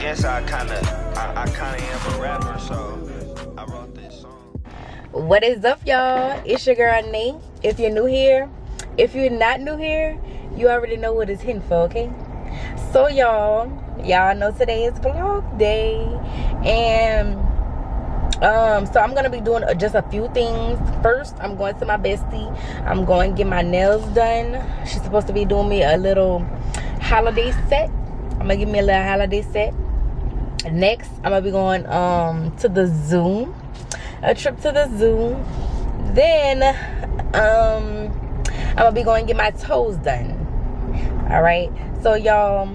guess I kinda am a rapper, so I wrote this song. What is up, y'all? It's your girl Nate. If you're new here, if you're not new here, you already know what it's hitting for, okay? So y'all know today is vlog day, and so I'm gonna be doing just a few things. First, I'm going to my bestie. I'm going to get my nails done. She's supposed to be doing me a little holiday set. I'm gonna give me a little holiday set. Next, I'm gonna be going to the zoo, a trip to the zoo. Then I'm gonna be going to get my toes done. All right, so y'all,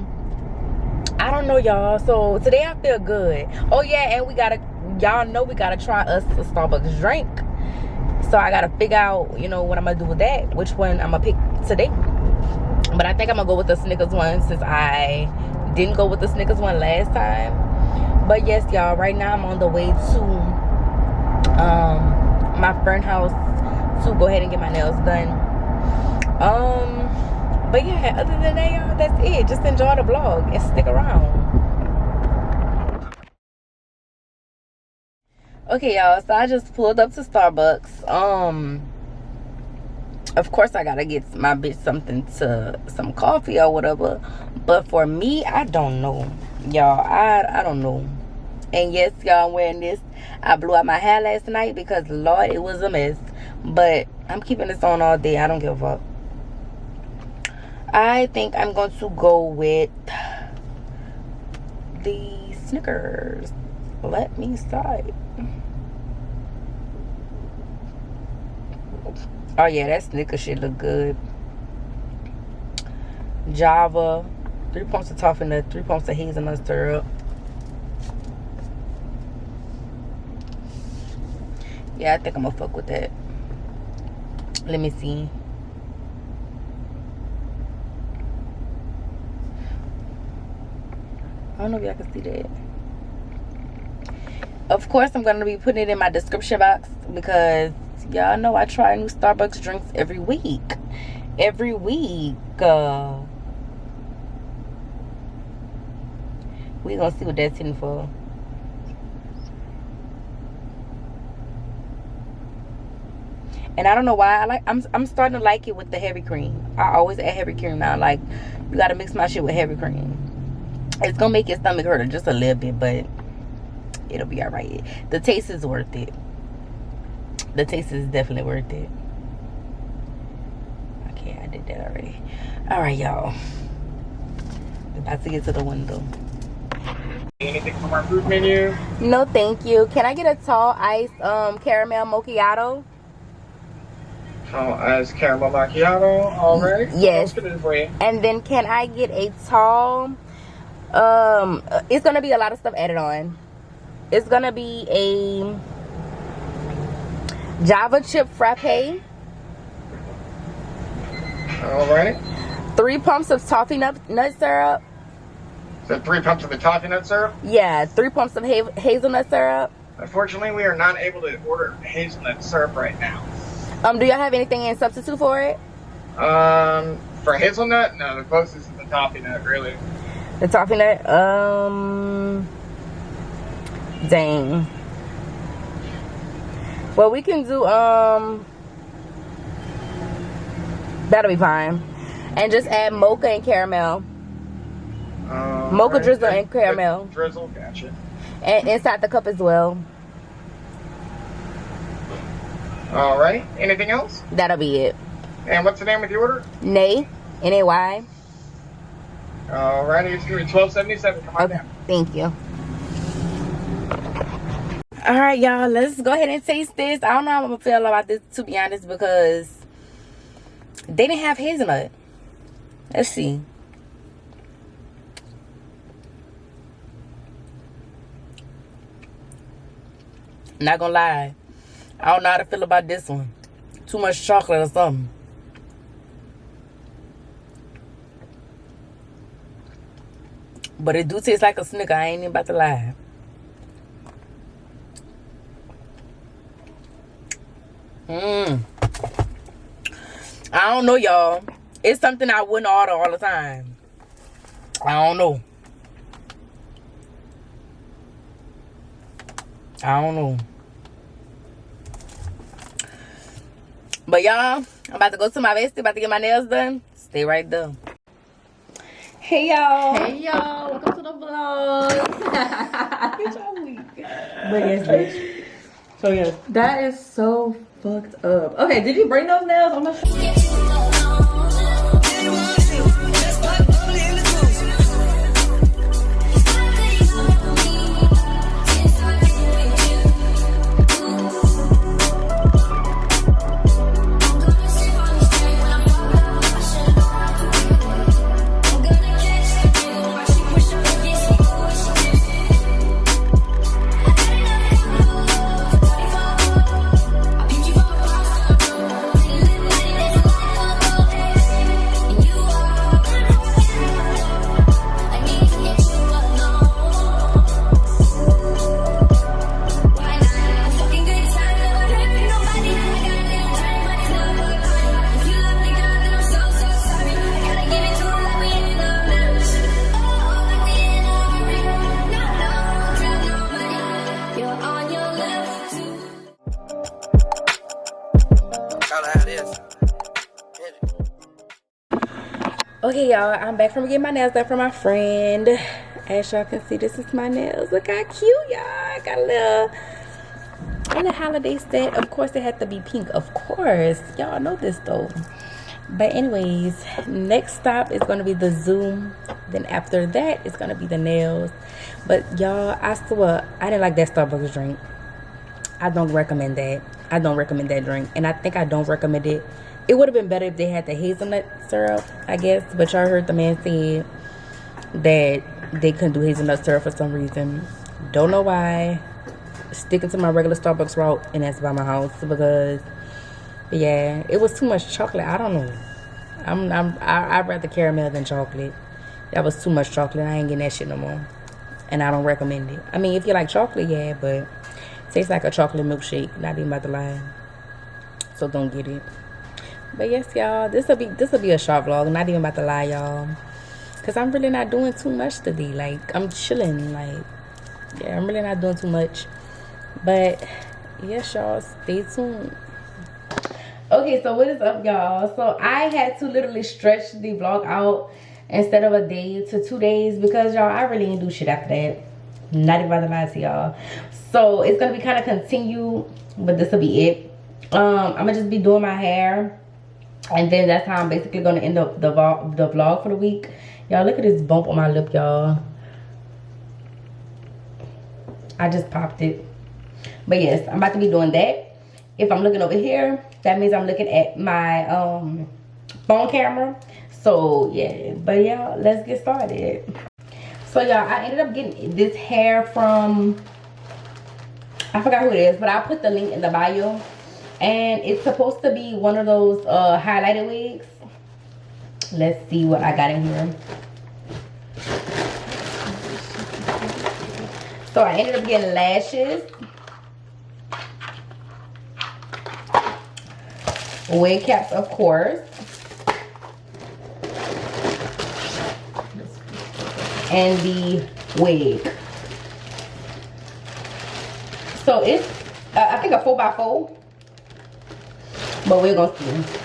I don't know, y'all, so today I feel good. Oh yeah, and y'all know we gotta try us a Starbucks drink. So I gotta figure out, you know, what I'm gonna do with that, which one I'm gonna pick today. But I think I'm gonna go with the Snickers one, since I didn't go with the Snickers one last time. But yes, y'all, right now I'm on the way to my friend's house to go ahead and get my nails done. But yeah, other than that, y'all, that's it. Just enjoy the vlog and stick around. Okay, y'all, so I just pulled up to Starbucks. Of course I gotta get my bitch some coffee or whatever. But for me, I don't know, y'all. I don't know. And yes, y'all, I'm wearing this. I blew out my hair last night because, Lord, it was a mess. But I'm keeping this on all day. I don't give a fuck. I think I'm going to go with the Snickers. Let me start. Oh yeah, that Snickers shit look good. Java, 3 pumps of toffenut, 3 pumps of hazelnut syrup. Yeah, I think I'm gonna fuck with that. Let me see. I don't know if y'all can see that. Of course, I'm gonna be putting it in my description box because y'all know I try new Starbucks drinks every week. Every week. We gonna see what that's in for. And I don't know why I'm starting to like it with the heavy cream. I always add heavy cream now. Like, you gotta mix my shit with heavy cream. It's gonna make your stomach hurt just a little bit, but it'll be alright. The taste is worth it. The taste is definitely worth it. Okay, I did that already. Alright, y'all. About to get to the window. Anything from our food menu? No, thank you. Can I get a tall iced caramel macchiato? Oh, as caramel macchiato. All right. Yes. What else can I do for you? And then can I get a tall? It's gonna be a lot of stuff added on. It's gonna be a Java chip frappe. All right. 3 pumps of toffee nut syrup. So 3 pumps of the toffee nut syrup? Yeah, 3 pumps of hazelnut syrup. Unfortunately, we are not able to order hazelnut syrup right now. Do y'all have anything in substitute for it? For hazelnut, no. The closest is the toffee nut, really. The toffee nut? Dang. Well, we can do, that'll be fine. And just add mocha and caramel. Mocha, right. drizzle, and caramel. Drizzle, gotcha. And inside the cup as well. All right. Anything else? That'll be it. And what's the name of the order? Nay. N-A-Y. All righty. It's going to be $12.77. Come on down. Thank you. All right, y'all. Let's go ahead and taste this. I don't know how I'm going to feel about this, to be honest, because they didn't have hazelnut. Let's see. Not gonna lie, I don't know how to feel about this one. Too much chocolate or something. But it do taste like a Snicker. I ain't even about to lie. I don't know, y'all. It's something I wouldn't order all the time. I don't know. I don't know. But y'all, I'm about to go to my bestie, about to get my nails done. Stay right there. Hey y'all. Hey y'all, welcome to the vlog. Get your week. But yes, bitch. So yes. That is so fucked up. Okay, did you bring those nails? I'm not sure. Okay, y'all, I'm back from getting my nails done from my friend. As y'all can see, this is my nails. Look how cute, y'all. I got a little holiday set. Of course, it had to be pink. Of course. Y'all know this, though. But anyways, next stop is going to be the zoo. Then after that, it's going to be the nails. But y'all, I swear, I didn't like that Starbucks drink. I don't recommend that. I don't recommend that drink. And I think I don't recommend it. It would have been better if they had the hazelnut syrup, I guess. But y'all heard the man say that they couldn't do hazelnut syrup for some reason. Don't know why. Sticking to my regular Starbucks route, and that's by my house. Because, yeah, it was too much chocolate. I don't know. I'd rather caramel than chocolate. That was too much chocolate. I ain't getting that shit no more. And I don't recommend it. I mean, if you like chocolate, yeah, but it tastes like a chocolate milkshake. Not even about to lie. So don't get it. But yes, y'all, this'll be a short vlog. Not even about to lie, y'all, cause I'm really not doing too much today. Like, I'm chilling. Like, yeah, I'm really not doing too much. But yes, y'all, stay tuned. Okay, so what is up, y'all? So I had to literally stretch the vlog out instead of a day to 2 days because y'all, I really didn't do shit after that. Not even about to lie to y'all. So it's gonna be kind of continue, but this will be it. I'm gonna just be doing my hair. And then that's how I'm basically going to end up the vlog for the week. Y'all, look at this bump on my lip, y'all. I just popped it. But yes, I'm about to be doing that. If I'm looking over here, that means I'm looking at my phone camera. So, yeah. But, y'all, let's get started. So, y'all, I ended up getting this hair from... I forgot who it is, but I'll put the link in the bio. And it's supposed to be one of those highlighted wigs. Let's see what I got in here. So I ended up getting lashes, wig caps, of course, and the wig. So it's I think a 4x4. But we're gonna see.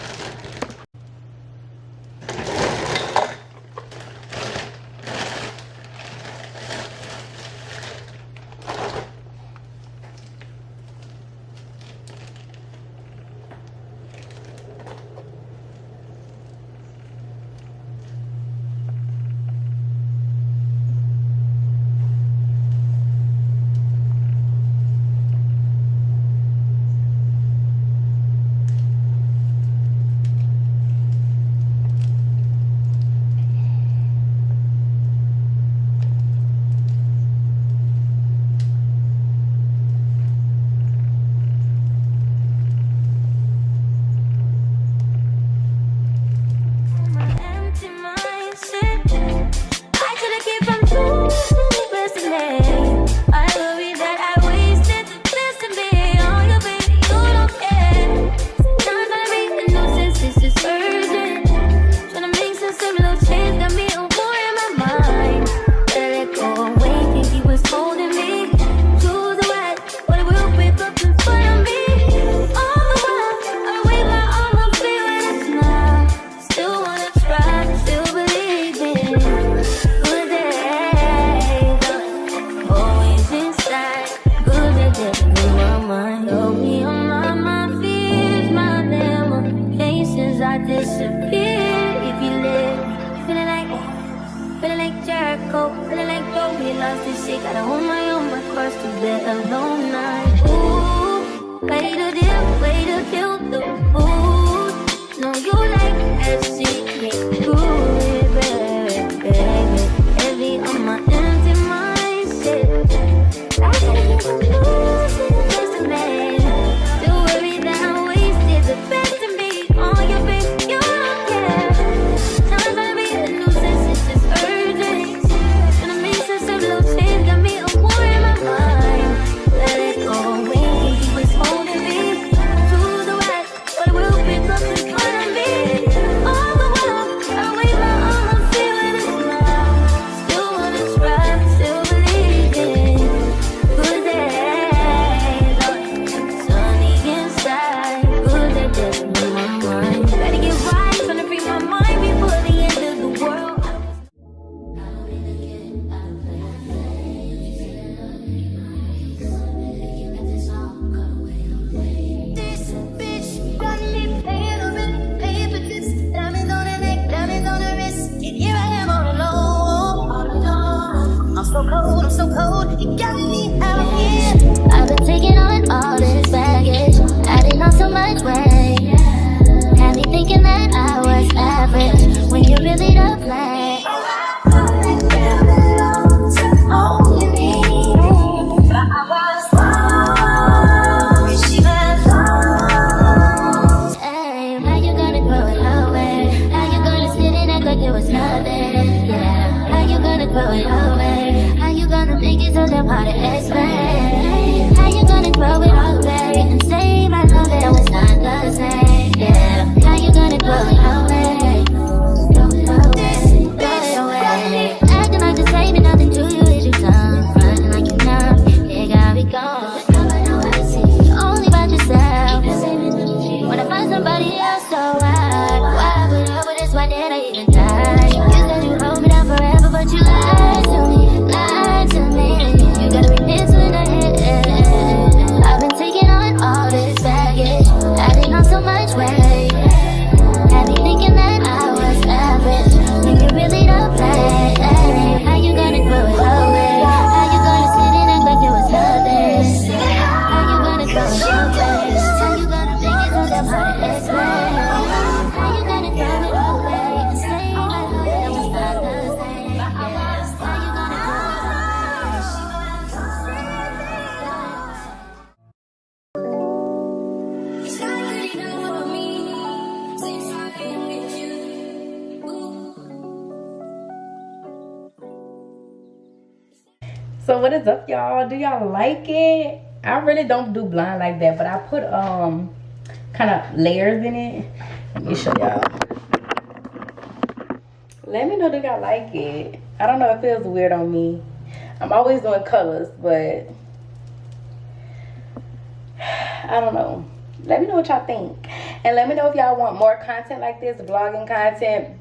disappear if you let me. Feeling like Jericho, feeling like though we lost this shit. Gotta hold my own, my cross to bear alone night. Ooh, way to kill the mood. No, you like acid, can't do it, baby. Heavy on my empty mindset. I can't even lose it, just a man. The worry that I wasted, the best of me on your face, you don't care. Time to be a nuisance, it's just urgent. Gonna make sense of little change, got me a war in my mind. Let it go away, he was holding me to the west, but it will pick up in front of me. All the while, I wave my arm, I'm feeling a smile. Still wanna try, still believing. Good days, sunny inside. Good days, in my mind. Gotta get right, tryna free my mind before the end of the world. This bitch got me paying already, paying for this. Diamonds on her neck, diamonds on her wrist, and here I am all alone. I'm so cold, you got me out here. I've been taking on all this baggage, adding on so much weight. Had me thinking that I was average, when you really don't play. Only me, but I was wrong. She went wrong. Hey, how you gonna throw it away? How you gonna sit and act like it was nothing? Yeah, how you gonna throw it away? How you gonna make it so damn hard to explain? How you gonna throw it away and say my love that was not the same? Yeah, how you gonna throw it away? Throw it away, throw it away. Acting like the same and nothing to you is your tongue. Frontin' like you numb, it got me going. Only about yourself. When I find somebody else, so why put up with this? Why did I even die? You said you hold me down forever, but you lied to me, lied to me. You gotta be mental in the head. I've been taking on all this baggage, adding on so much weight. Had me thinking that I was average, when you really don't play. How you gonna throw it away? How you gonna sit and act like there was nothing? How you gonna throw it away? How you gonna make it so damn hard to explain? How you gonna throw it away and say my love that was not the same? How you gonna throw it away? It's not good enough for me since I've been with you. So what is up, y'all? Do y'all like it? I really don't do blind like that, but I put kind of layers in it. Let me show y'all. Let me know if y'all like it. I don't know, it feels weird on me. I'm always doing colors, but I don't know. Let me know what y'all think, and let me know if y'all want more content like this, vlogging content.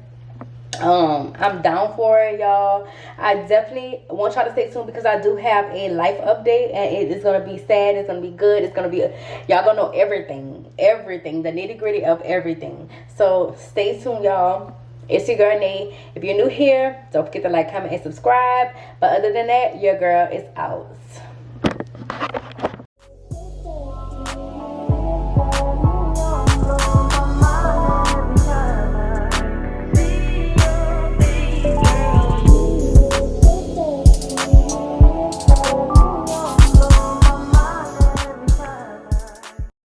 I'm down for it, y'all. I definitely want y'all to stay tuned because I do have a life update, and it is gonna be sad, it's gonna be good, it's gonna be, y'all gonna know everything, the nitty-gritty of everything. So stay tuned, y'all. It's your girl Nate. If you're new here, don't forget to like, comment, and subscribe. But other than that, your girl is out.